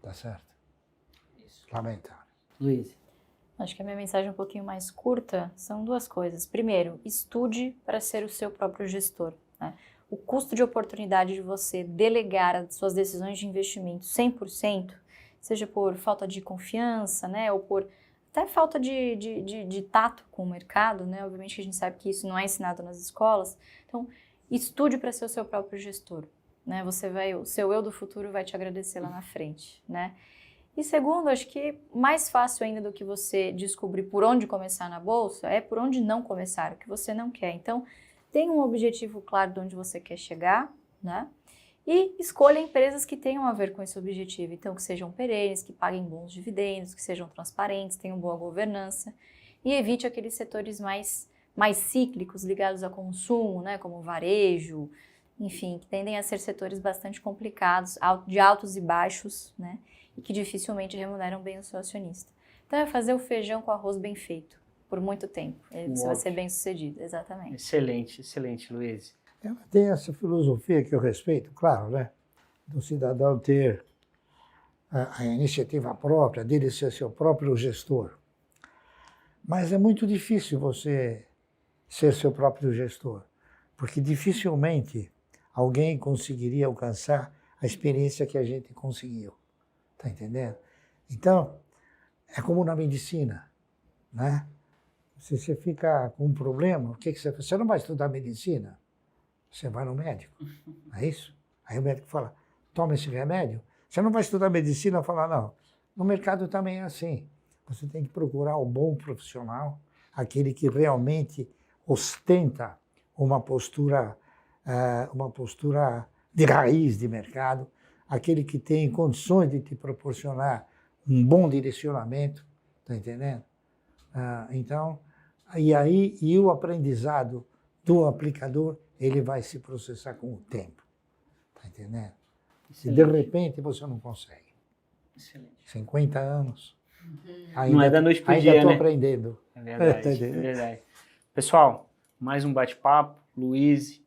Tá certo? Isso. Lamentável. Luiz. Acho que a minha mensagem um pouquinho mais curta são duas coisas. Primeiro, estude para ser o seu próprio gestor, né? O custo de oportunidade de você delegar as suas decisões de investimento 100%, seja por falta de confiança, né, ou por até falta de tato com o mercado, né? Obviamente que a gente sabe que isso não é ensinado nas escolas. Então, estude para ser o seu próprio gestor, né? O seu eu do futuro vai te agradecer lá na frente, né? E segundo, acho que mais fácil ainda do que você descobrir por onde começar na bolsa é por onde não começar, o que você não quer. Então, tenha um objetivo claro de onde você quer chegar, né? E escolha empresas que tenham a ver com esse objetivo. Então, que sejam perenes, que paguem bons dividendos, que sejam transparentes, tenham boa governança. E evite aqueles setores mais cíclicos, ligados a consumo, né? Como varejo, enfim, que tendem a ser setores bastante complicados, de altos e baixos, né? E que dificilmente remuneram bem o seu acionista. Então, é fazer o feijão com arroz bem feito, por muito tempo. Você vai ser bem sucedido, exatamente. Excelente, excelente, Luiz. Ela tem essa filosofia que eu respeito, claro, né? Do cidadão ter a iniciativa própria, dele ser seu próprio gestor. Mas é muito difícil você ser seu próprio gestor, porque dificilmente alguém conseguiria alcançar a experiência que a gente conseguiu. Tá entendendo? Então, é como na medicina, né? Se você fica com um problema, o que você faz? Você não vai estudar medicina? Você vai no médico, não é isso? Aí o médico fala, toma esse remédio. Você não vai estudar medicina e falar, não. No mercado também é assim. Você tem que procurar um bom profissional, aquele que realmente ostenta uma postura de raiz de mercado, aquele que tem condições de te proporcionar um bom direcionamento, tá entendendo? Então, e o aprendizado do aplicador, ele vai se processar com o tempo, tá entendendo? Se de repente você não consegue. Excelente. 50 anos. Não é da noite pro dia, ainda estou né? aprendendo. É verdade, é verdade. Pessoal, mais um bate-papo. Luiz,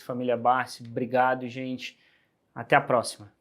família Barsi, obrigado, gente. Até a próxima.